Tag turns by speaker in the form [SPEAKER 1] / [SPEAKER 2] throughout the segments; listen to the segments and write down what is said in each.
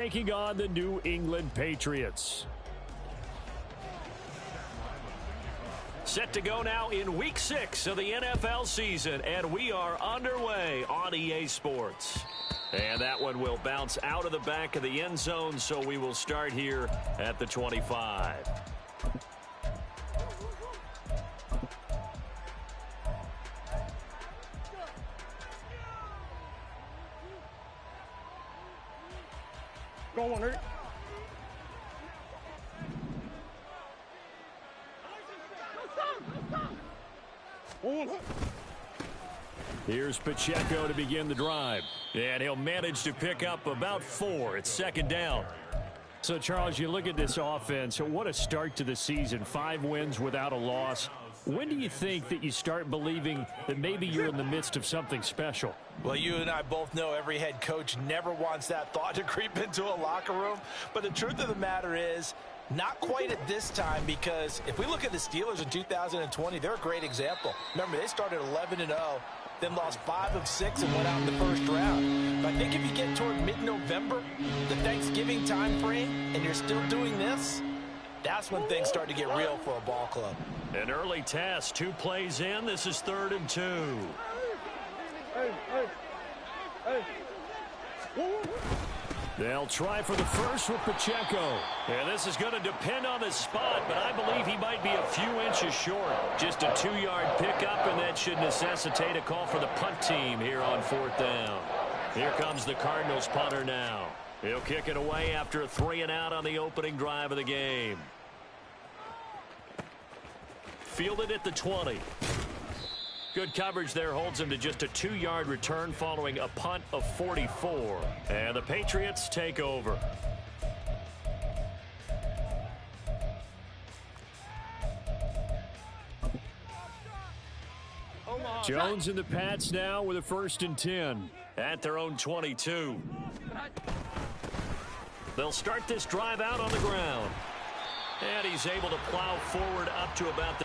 [SPEAKER 1] Taking on the New England Patriots.
[SPEAKER 2] Set to go now in Week 6 of the NFL season, and we are underway on EA Sports. And that one will bounce out of the back of the end zone, so we will start here at the 25.
[SPEAKER 3] Go on, Eric.
[SPEAKER 1] Here's Pacheco to begin the drive. And he'll manage to pick up about 4. It's second down. So, Charles, you look at this offense. What a start to the season. 5 wins without a loss. When do you think that you start believing that maybe you're in the midst of something special?
[SPEAKER 4] Well, you and I both know every head coach never wants that thought to creep into a locker room. But the truth of the matter is, not quite at this time, because if we look at the Steelers in 2020, they're a great example. Remember, they started 11-0, then lost 5 of 6 and went out in the first round. But I think if you get toward mid-November, the Thanksgiving time frame, and you're still doing this, that's when things start to get real for a ball club.
[SPEAKER 2] An early test, 2 plays in. This is 3rd and 2.
[SPEAKER 1] They'll try for the first with Pacheco.
[SPEAKER 2] Yeah, this is going to depend on the spot, but I believe he might be a few inches short. Just a 2-yard pickup, and that should necessitate a call for the punt team here on 4th down. Here comes the Cardinals punter now. He'll kick it away after a 3-and-out on the opening drive of the game. Fielded at the 20. Good coverage there holds him to just a 2-yard return following a punt of 44. And the Patriots take over.
[SPEAKER 1] Jones and the Pats now with a 1st and 10.
[SPEAKER 2] At their own 22. They'll start this drive out on the ground. And he's able to plow forward up to about the...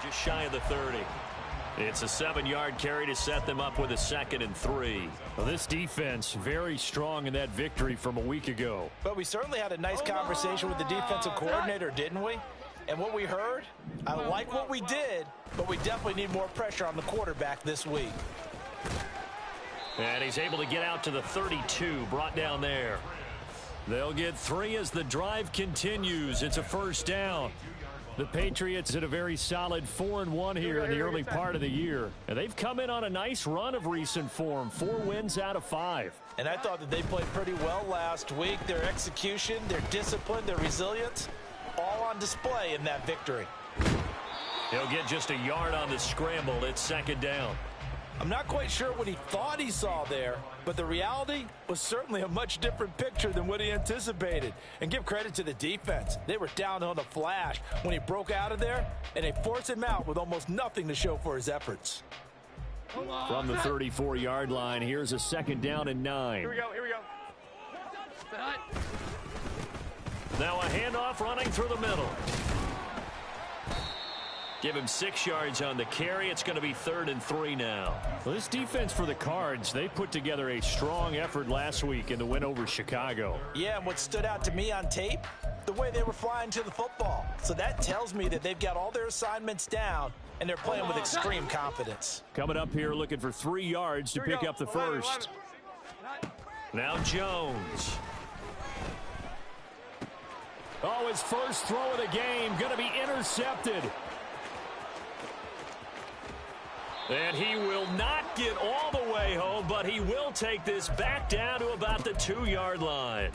[SPEAKER 2] Just shy of the 30. It's a 7-yard carry to set them up with a 2nd and 3.
[SPEAKER 1] Well, this defense very strong in that victory from a week ago.
[SPEAKER 4] But we certainly had a nice conversation with the defensive coordinator, didn't we? And what we heard, I like what we did, but we definitely need more pressure on the quarterback this week.
[SPEAKER 2] And he's able to get out to the 32, brought down there.
[SPEAKER 1] They'll get 3 as the drive continues. It's a 1st down. The Patriots at a very solid 4-1 here in the early part of the year. And they've come in on a nice run of recent form. 4 wins out of 5.
[SPEAKER 4] And I thought that they played pretty well last week. Their execution, their discipline, their resilience, all on display in that victory.
[SPEAKER 2] He'll get just a yard on the scramble. It's 2nd down.
[SPEAKER 4] I'm not quite sure what he thought he saw there, but the reality was certainly a much different picture than what he anticipated. And give credit to the defense. They were down on a flash when he broke out of there, and they forced him out with almost nothing to show for his efforts.
[SPEAKER 1] From the 34-yard line, here's a 2nd down and 9.
[SPEAKER 3] Here we go.
[SPEAKER 2] Now a handoff running through the middle. Give him 6 yards on the carry. It's going to be 3rd and 3 now.
[SPEAKER 1] Well, this defense for the Cards, they put together a strong effort last week in the win over Chicago.
[SPEAKER 4] Yeah, and what stood out to me on tape, the way they were flying to the football. So that tells me that they've got all their assignments down, and they're playing with extreme confidence.
[SPEAKER 1] Coming up here looking for 3 yards to pick up the first.
[SPEAKER 2] Now Jones.
[SPEAKER 1] Oh, his first throw of the game going to be intercepted.
[SPEAKER 2] And he will not get all the way home, but he will take this back down to about the 2-yard line.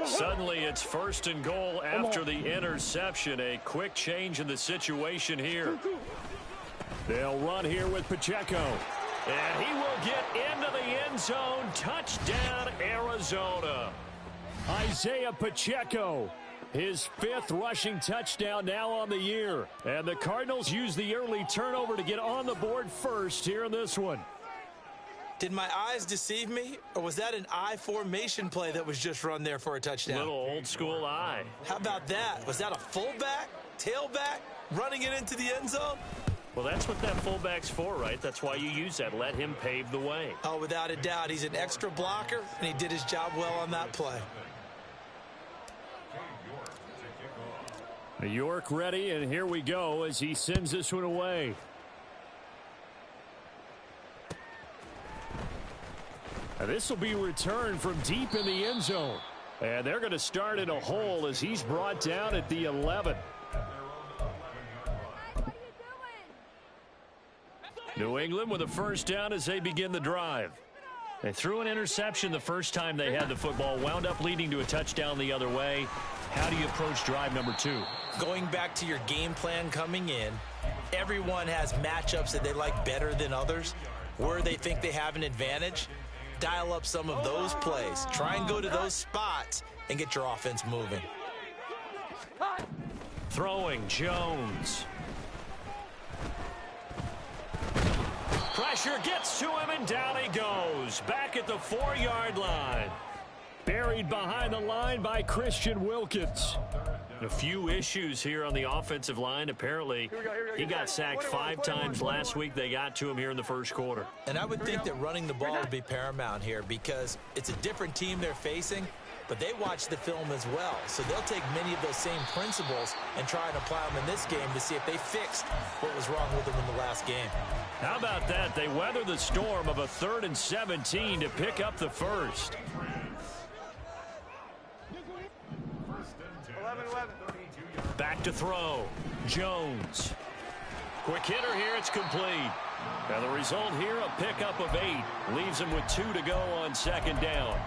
[SPEAKER 1] Suddenly it's 1st and goal after the interception. A quick change in the situation here. They'll run here with Pacheco. And he will get into the end zone. Touchdown, Arizona. Isaiah Pacheco, his 5th rushing touchdown now on the year. And the Cardinals use the early turnover to get on the board first here in this one.
[SPEAKER 4] Did my eyes deceive me, or was that an I formation play that was just run there for a touchdown?
[SPEAKER 1] Little old school eye.
[SPEAKER 4] How about that? Was that a fullback, tailback, running it into the end zone?
[SPEAKER 1] Well, that's what that fullback's for, right? That's why you use that. Let him pave the way.
[SPEAKER 4] Oh, without a doubt. He's an extra blocker, and he did his job well on that play.
[SPEAKER 1] York ready, and here we go as he sends this one away. This will be returned from deep in the end zone. And they're going to start in a hole as he's brought down at the 11. New England with a 1st down as they begin the drive. They threw an interception the first time they had the football, wound up leading to a touchdown the other way. How do you approach drive number 2?
[SPEAKER 4] Going back to your game plan coming in, everyone has matchups that they like better than others, where they think they have an advantage. Dial up some of those plays. Try and go to those spots and get your offense moving.
[SPEAKER 1] Throwing Jones. Pressure gets to him, and down he goes. Back at the 4-yard line. Buried behind the line by Christian Wilkins. A few issues here on the offensive line. Apparently, he got sacked 5 times last week. They got to him here in the first quarter.
[SPEAKER 4] And I would think that running the ball would be paramount here because it's a different team they're facing, but they watch the film as well. So they'll take many of those same principles and try and apply them in this game to see if they fixed what was wrong with them in the last game.
[SPEAKER 1] How about that? They weather the storm of a 3rd and 17 to pick up the first.
[SPEAKER 3] 11.
[SPEAKER 1] Back to throw. Jones. Quick hitter here. It's complete. Now the result here, a pickup of 8. Leaves him with 2 to go on 2nd down.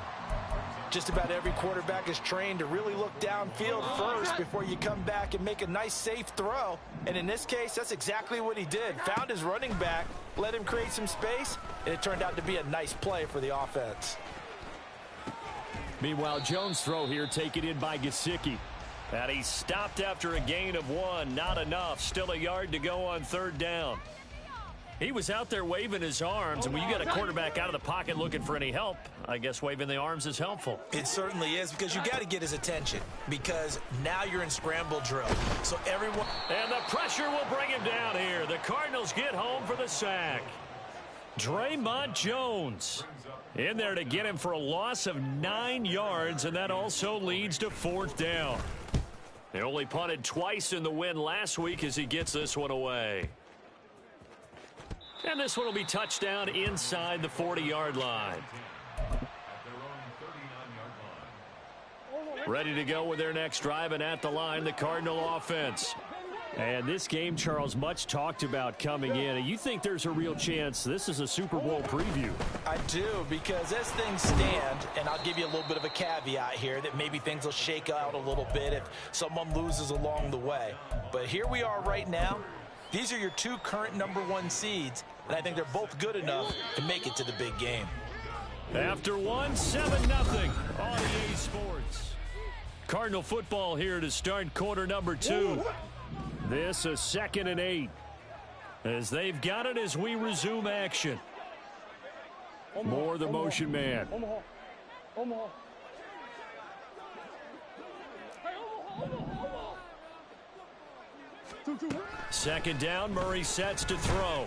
[SPEAKER 4] Just about every quarterback is trained to really look downfield first before you come back and make a nice, safe throw. And in this case, that's exactly what he did. Found his running back, let him create some space, and it turned out to be a nice play for the offense.
[SPEAKER 1] Meanwhile, Jones' throw here taken in by Gesicki. And he stopped after a gain of 1. Not enough. Still a yard to go on 3rd down. He was out there waving his arms, and when you got a quarterback out of the pocket looking for any help, I guess waving the arms is helpful.
[SPEAKER 4] It certainly is, because you got to get his attention, because now you're in scramble drill. So everyone...
[SPEAKER 1] And the pressure will bring him down here. The Cardinals get home for the sack. Draymond Jones in there to get him for a loss of 9 yards, and that also leads to 4th down. They only punted twice in the win last week as he gets this one away. And this one will be touchdown inside the 40-yard line. Ready to go with their next drive, and at the line, the Cardinal offense. And this game, Charles, much talked about coming in. And you think there's a real chance this is a Super Bowl preview?
[SPEAKER 4] I do, because as things stand, and I'll give you a little bit of a caveat here, that maybe things will shake out a little bit if someone loses along the way. But here we are right now. These are your 2 current #1 seeds, and I think they're both good enough to make it to the big game.
[SPEAKER 1] After 1, 7-0 on EA Sports. Cardinal football here to start quarter number 2. This a 2nd and 8. As they've got it as we resume action. More the motion man. Second down, Murray sets to throw.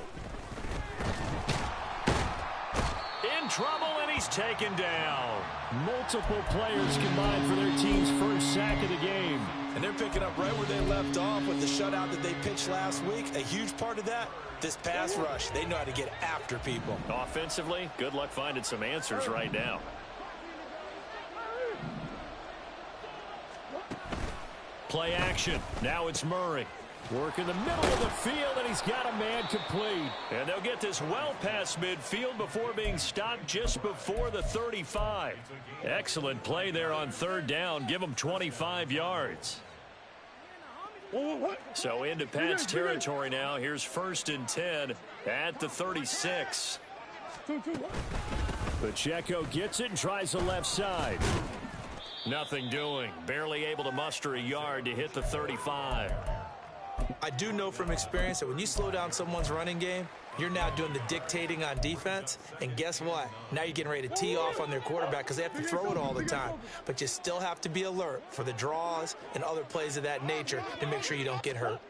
[SPEAKER 1] In trouble, and he's taken down. Multiple players combined for their team's first sack of the game.
[SPEAKER 4] And they're picking up right where they left off with the shutout that they pitched last week. A huge part of that, this pass rush. They know how to get after people.
[SPEAKER 1] Offensively, good luck finding some answers right now. Play action. Now it's Murray. Work in the middle of the field, and he's got a man complete.
[SPEAKER 2] And they'll get this well past midfield before being stopped just before the 35. Excellent play there on third down. Give them 25 yards. So into Pat's territory now. Here's 1st and 10 at the 36.
[SPEAKER 1] Pacheco gets it and tries the left side.
[SPEAKER 2] Nothing doing. Barely able to muster a yard to hit the 35.
[SPEAKER 4] I do know from experience that when you slow down someone's running game, you're now doing the dictating on defense. And guess what? Now you're getting ready to tee off on their quarterback because they have to throw it all the time. But you still have to be alert for the draws and other plays of that nature to make sure you don't get hurt.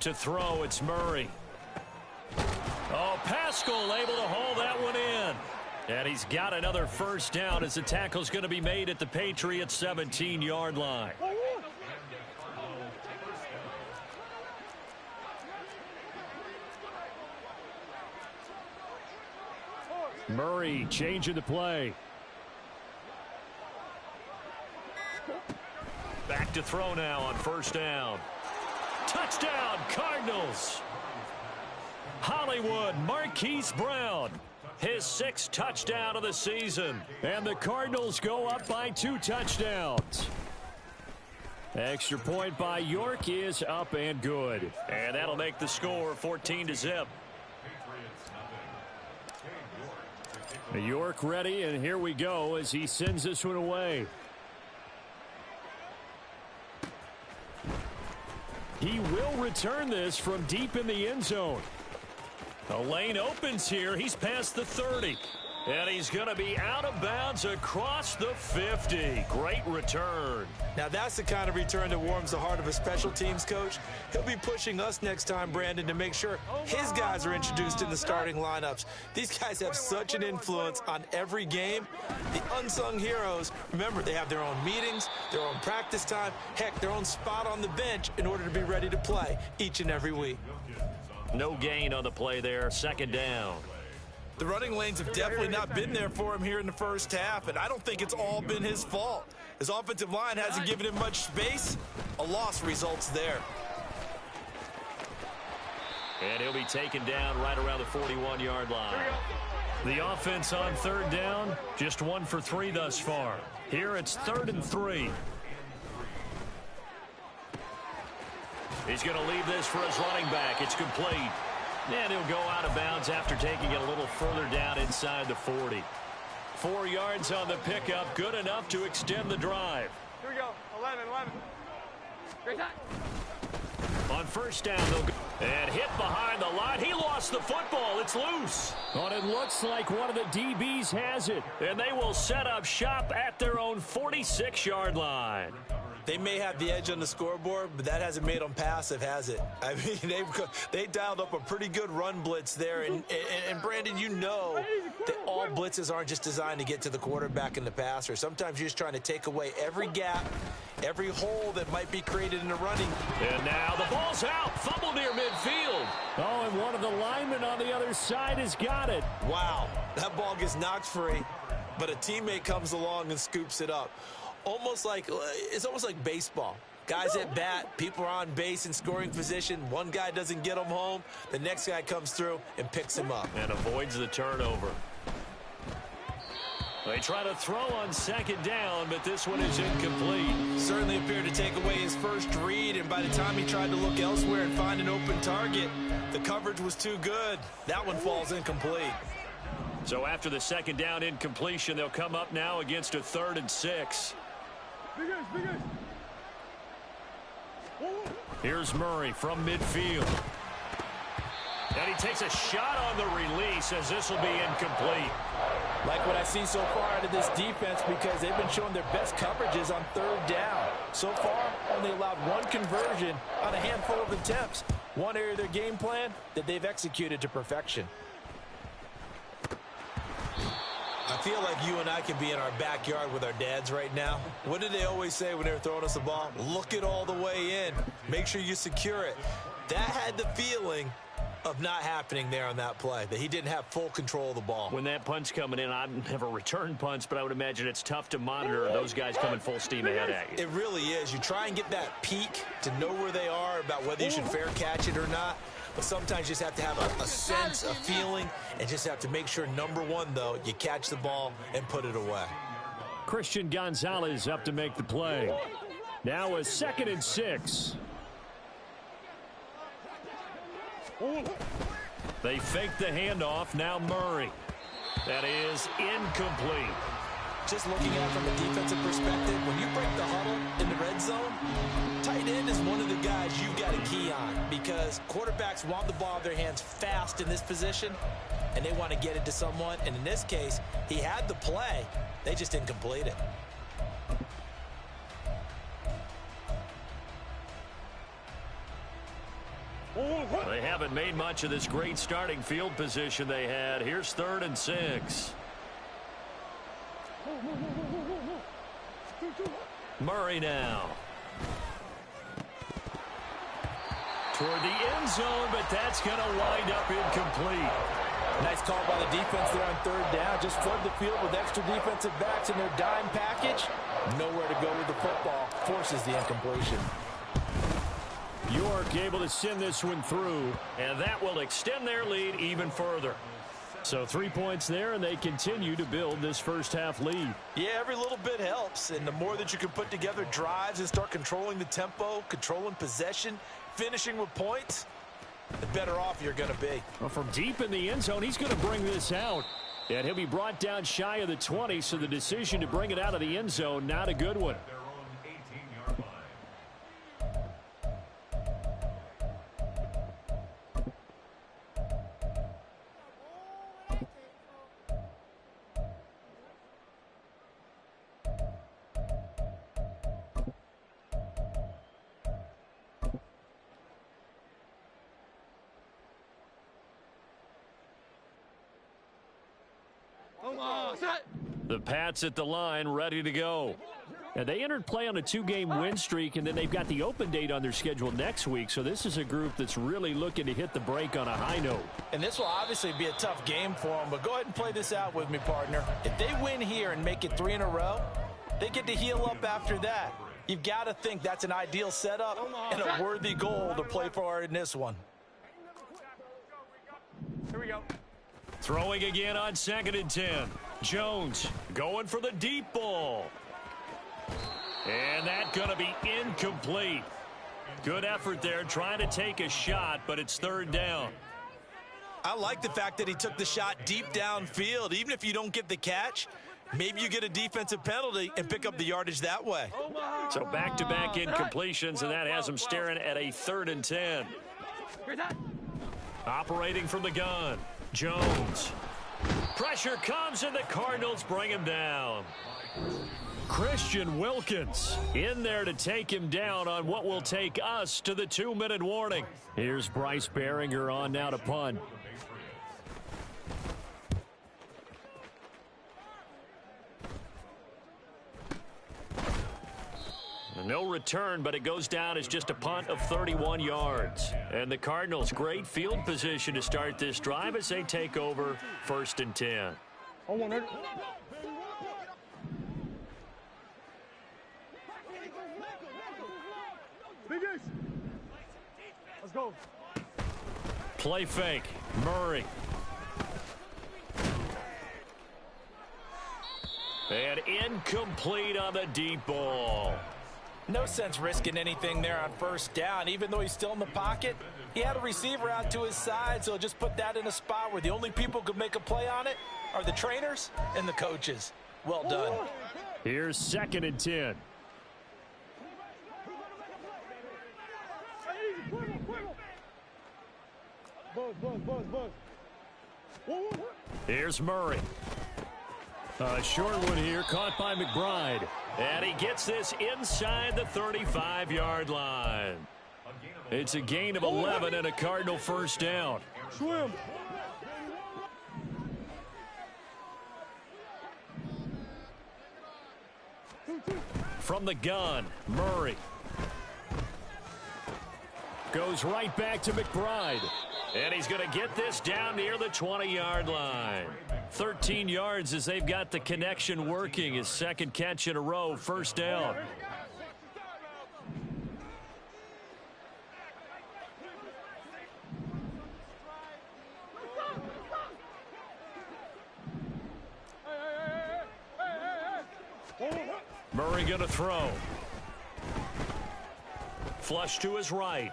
[SPEAKER 2] To throw, it's Murray. Oh, Pascal able to haul that one in. And he's got another first down as the tackle's going to be made at the Patriots' 17-yard line.
[SPEAKER 1] Murray changing the play.
[SPEAKER 2] Back to throw now on first down. Touchdown, Cardinals. Hollywood Marquise Brown. His 6th touchdown of the season.
[SPEAKER 1] And the Cardinals go up by 2 touchdowns. Extra point by York is up and good.
[SPEAKER 2] And that'll make the score 14-0.
[SPEAKER 1] York ready, and here we go as he sends this one away. He will return this from deep in the end zone.
[SPEAKER 2] The lane opens here. He's past the 30. And he's going to be out of bounds across the 50. Great return.
[SPEAKER 4] Now that's the kind of return that warms the heart of a special teams coach. He'll be pushing us next time, Brandon, to make sure his guys are introduced in the starting lineups. These guys have such an influence on every game. The unsung heroes, remember, they have their own meetings, their own practice time, heck, their own spot on the bench in order to be ready to play each and every week.
[SPEAKER 2] No gain on the play there. 2nd down.
[SPEAKER 4] The running lanes have definitely not been there for him here in the first half, and I don't think it's all been his fault. His offensive line hasn't given him much space. A loss results there.
[SPEAKER 2] And he'll be taken down right around the 41-yard line. The offense on 3rd down, just 1 for 3 thus far. Here it's 3rd and 3. He's going to leave this for his running back. It's complete. And he'll go out of bounds after taking it a little further down inside the 40. 4 yards on the pickup, good enough to extend the drive.
[SPEAKER 3] Here we go. 11. Great time.
[SPEAKER 2] On first down, they'll go. And hit behind the line. He lost the football. It's loose.
[SPEAKER 1] But it looks like one of the DBs has it.
[SPEAKER 2] And they will set up shop at their own 46-yard line.
[SPEAKER 4] They may have the edge on the scoreboard, but that hasn't made them passive, has it? I mean, they dialed up a pretty good run blitz there. And Brandon, you know that all blitzes aren't just designed to get to the quarterback and the passer. Sometimes you're just trying to take away every gap, every hole that might be created in the running.
[SPEAKER 2] And now the ball's out. Fumble near midfield.
[SPEAKER 1] Oh, and one of the linemen on the other side has got it.
[SPEAKER 4] Wow, that ball gets knocked free, but a teammate comes along and scoops it up. It's almost like baseball. Guys at bat, people are on base in scoring position. One guy doesn't get him home. The next guy comes through and picks him up.
[SPEAKER 2] And avoids the turnover. They try to throw on 2nd down, but this one is incomplete.
[SPEAKER 4] Certainly appeared to take away his first read, and by the time he tried to look elsewhere and find an open target, the coverage was too good. That one falls incomplete.
[SPEAKER 2] So after the 2nd down incompletion, they'll come up now against a 3rd and 6. Here's Murray from midfield. And he takes a shot on the release as this will be incomplete.
[SPEAKER 5] Like what I've seen so far out of this defense, because they've been showing their best coverages on 3rd down. So far, only allowed 1 conversion on a handful of attempts. One area of their game plan that they've executed to perfection.
[SPEAKER 4] I feel like you and I can be in our backyard with our dads right now. What did they always say when they were throwing us the ball? Look it all the way in. Make sure you secure it. That had the feeling of not happening there on that play, that he didn't have full control of the ball.
[SPEAKER 1] When that punt's coming in, I've never returned punts, but I would imagine it's tough to monitor those guys coming full steam ahead at you.
[SPEAKER 4] It really is. You try and get that peek to know where they are about whether you should fair catch it or not. But sometimes you just have to have a sense, a feeling, and just have to make sure, number one, though, you catch the ball and put it away.
[SPEAKER 1] Christian Gonzalez up to make the play. Now a 2nd and 6. They fake the handoff. Now Murray. That is incomplete.
[SPEAKER 5] Just looking at it from a defensive perspective, when you break the huddle in the red zone, tight end is one of the guys you've got to key on because quarterbacks want the ball in their hands fast in this position, and they want to get it to someone. And in this case, he had the play. They just didn't complete it.
[SPEAKER 1] They haven't made much of this great starting field position they had. Here's 3rd and 6. Murray now. Toward the end zone, but that's going to wind up incomplete.
[SPEAKER 5] Nice call by the defense there on 3rd down. Just flood the field with extra defensive backs in their dime package. Nowhere to go with the football. Forces the incompletion.
[SPEAKER 1] York able to send this one through, and that will extend their lead even further. So 3 points there, and they continue to build this first half lead.
[SPEAKER 4] Yeah, every little bit helps, and the more that you can put together drives and start controlling the tempo, controlling possession, finishing with points, the better off you're going to be.
[SPEAKER 1] Well, from deep in the end zone, he's going to bring this out. And he'll be brought down shy of the 20, so the decision to bring it out of the end zone, not a good one. The Pats at the line, ready to go. And they entered play on a 2-game win streak, and then they've got the open date on their schedule next week. So this is a group that's really looking to hit the break on a high note.
[SPEAKER 5] And this will obviously be a tough game for them, but go ahead and play this out with me, partner. If they win here and make it 3 in a row, they get to heal up after that. You've got to think that's an ideal setup and a worthy goal to play for in this one.
[SPEAKER 3] Here we go.
[SPEAKER 1] Throwing again on 2nd and 10. Jones going for the deep ball. And that's going to be incomplete. Good effort there trying to take a shot, but it's 3rd down.
[SPEAKER 4] I like the fact that he took the shot deep downfield. Even if you don't get the catch, maybe you get a defensive penalty and pick up the yardage that way.
[SPEAKER 1] So back-to-back incompletions, and that has him staring at a 3rd and 10. Operating from the gun, Jones. Pressure comes, and the Cardinals bring him down. Christian Wilkins in there to take him down on what will take us to the 2-minute warning. Here's Bryce Behringer on now to punt. No return, but it goes down as just a punt of 31 yards. And the Cardinals, great field position to start this drive as they take over 1st and 10.
[SPEAKER 3] Let's go.
[SPEAKER 1] Play fake. Murray. And incomplete on the deep ball.
[SPEAKER 5] No sense risking anything there on 1st down. Even though he's still in the pocket, he had a receiver out to his side, so just put that in a spot where the only people who could make a play on it are the trainers and the coaches. Well done.
[SPEAKER 1] Here's 2nd and 10. Here's Murray. A short one here, caught by McBride. And he gets this inside the 35-yard line. It's a gain of 11 and a Cardinal 1st down.
[SPEAKER 3] Swim.
[SPEAKER 1] From the gun, Murray. Goes right back to McBride.
[SPEAKER 2] And he's going to get this down near the 20-yard line.
[SPEAKER 1] 13 yards as they've got the connection working. His second catch in a row, first down. Murray going to throw. Flush to his right.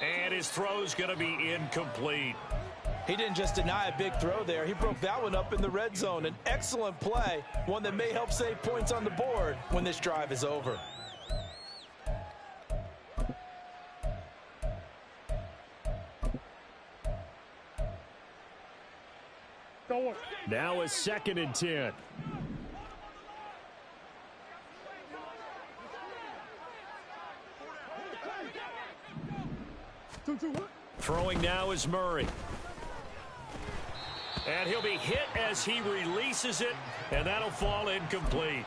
[SPEAKER 1] And his throw's going to be incomplete.
[SPEAKER 5] He didn't just deny a big throw there. He broke that one up in the red zone. An excellent play, one that may help save points on the board when this drive is over.
[SPEAKER 1] Now a 2nd and 10. Throwing now is Murray. And he'll be hit as he releases it, and that'll fall incomplete.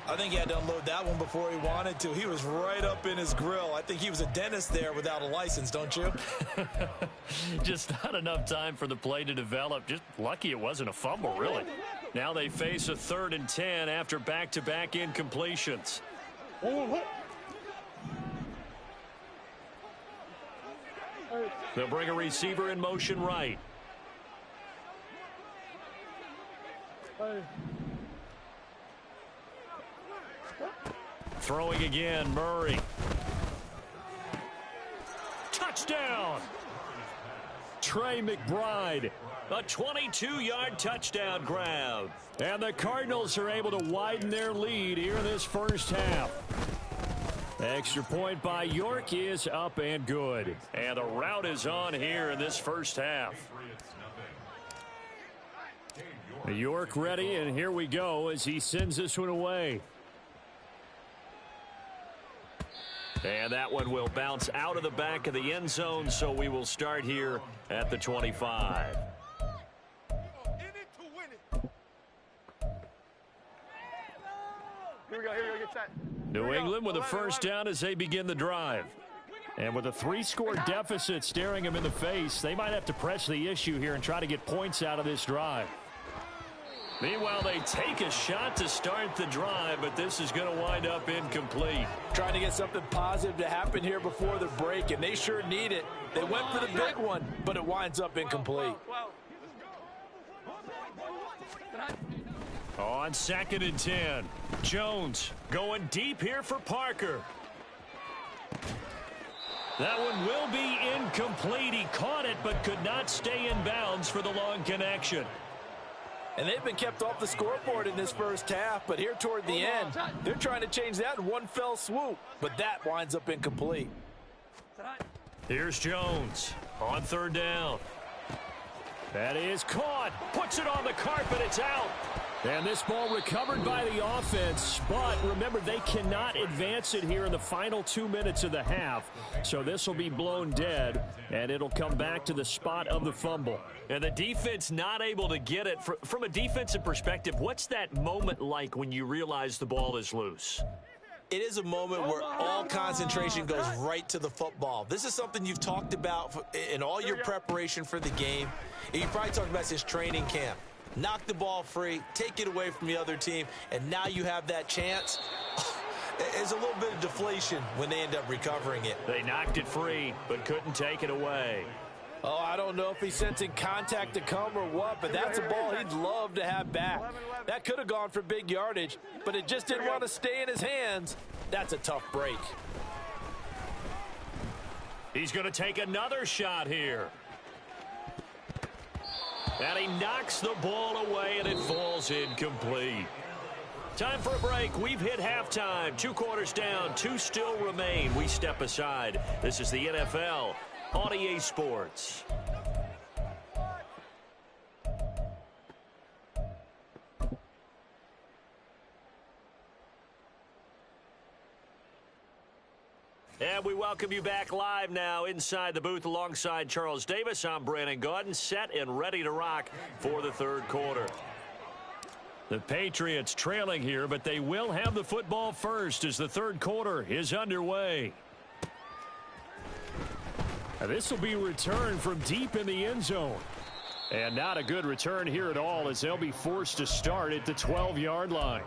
[SPEAKER 5] I think he had to unload that one before he wanted to. He was right up in his grill. I think he was a dentist there without a license, don't you?
[SPEAKER 1] Just not enough time for the play to develop. Just lucky it wasn't a fumble, really. Now they face a 3rd and 10 after back-to-back incompletions. They'll bring a receiver in motion right. Throwing again, Murray. Touchdown! Trey McBride.
[SPEAKER 2] A 22-yard touchdown grab.
[SPEAKER 1] And the Cardinals are able to widen their lead here in this first half. Extra point by York is up and good.
[SPEAKER 2] And the route is on here in this first half.
[SPEAKER 1] York ready, and here we go as he sends this one away.
[SPEAKER 2] And that one will bounce out of the back of the end zone, so we will start here at the 25.
[SPEAKER 3] Here we go, get set.
[SPEAKER 1] New England with a first down as they begin the drive. And with a 3-score deficit staring them in the face, they might have to press the issue here and try to get points out of this drive.
[SPEAKER 2] Meanwhile, they take a shot to start the drive, but this is going to wind up incomplete.
[SPEAKER 5] Trying to get something positive to happen here before the break, and they sure need it. They went for the big one, but it winds up incomplete.
[SPEAKER 1] On 2nd and 10, Jones going deep here for Parker. That one will be incomplete. He caught it but could not stay in bounds for the long connection.
[SPEAKER 5] And they've been kept off the scoreboard in this first half, but here toward the end, they're trying to change that in one fell swoop, but that winds up incomplete.
[SPEAKER 1] Here's Jones on 3rd down. That is caught. Puts it on the carpet. It's out. And this ball recovered by the offense, but remember, they cannot advance it here in the final 2 minutes of the half. So this will be blown dead, and it'll come back to the spot of the fumble.
[SPEAKER 2] And the defense not able to get it. From a defensive perspective, what's that moment like when you realize the ball is loose?
[SPEAKER 5] It is a moment where all concentration goes right to the football. This is something you've talked about in all your preparation for the game. And you probably talked about since training camp. Knock the ball free, take it away from the other team, and now you have that chance. There's a little bit of deflation when they end up recovering it.
[SPEAKER 2] They knocked it free, but couldn't take it away.
[SPEAKER 5] Oh, I don't know if he's sensing contact to come or what, but that's a ball he'd love to have back. That could have gone for big yardage, but it just didn't want to stay in his hands. That's a tough break.
[SPEAKER 2] He's going to take another shot here. And he knocks the ball away, and it falls incomplete. Time for a break. We've hit halftime. 2 quarters down, 2 still remain. We step aside. This is the NFL on EA Sports. And we welcome you back live now inside the booth alongside Charles Davis. I'm Brandon Gaudin, set and ready to rock for the 3rd quarter.
[SPEAKER 1] The Patriots trailing here, but they will have the football first as the 3rd quarter is underway. This will be returned from deep in the end zone. And not a good return here at all, as they'll be forced to start at the 12-yard line.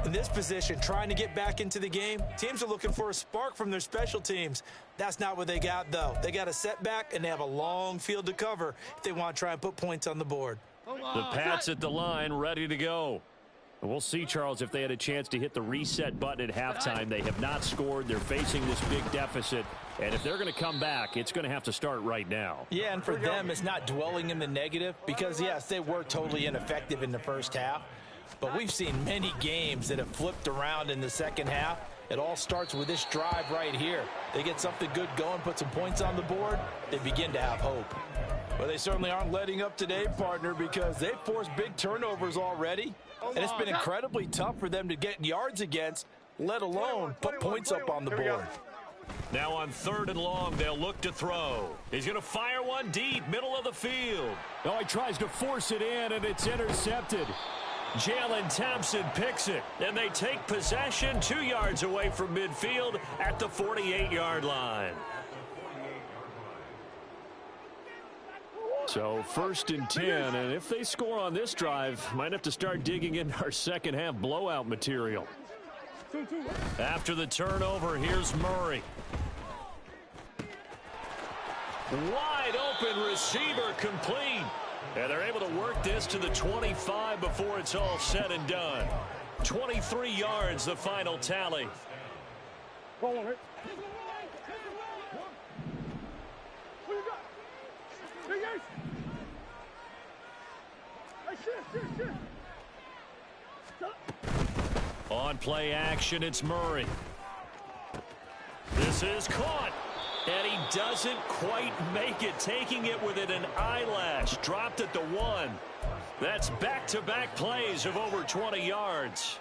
[SPEAKER 5] In this position, trying to get back into the game, teams are looking for a spark from their special teams. That's not what they got, though. They got a setback, and they have a long field to cover if they want to try and put points on the board.
[SPEAKER 1] The Pats at the line, ready to go. We'll see, Charles, if they had a chance to hit the reset button at halftime. They have not scored. They're facing this big deficit. And if they're going to come back, it's going to have to start right now.
[SPEAKER 5] Yeah, and for them, it's not dwelling in the negative because, yes, they were totally ineffective in the first half. But we've seen many games that have flipped around in the second half. It all starts with this drive right here. They get something good going, put some points on the board, they begin to have hope. Well, they certainly aren't letting up today, partner, because they've forced big turnovers already. And it's been incredibly tough for them to get yards against, let alone put points up on the board.
[SPEAKER 1] Now on 3rd and long, they'll look to throw. He's going to fire one deep, middle of the field. Oh, he tries to force it in, and it's intercepted. Jalen Thompson picks it, and they take possession 2 yards away from midfield at the 48-yard line. So 1st and 10, and if they score on this drive, might have to start digging into our second half blowout material. After the turnover, here's Murray. Wide open receiver complete. And they're able to work this to the 25 before it's all said and done. 23 yards, the final tally. On play action, it's Murray. This is caught. And he doesn't quite make it, taking it within an eyelash. Dropped at the 1. That's back-to-back plays of over 20 yards.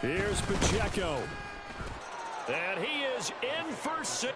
[SPEAKER 1] Here's Pacheco. And he is in for 6.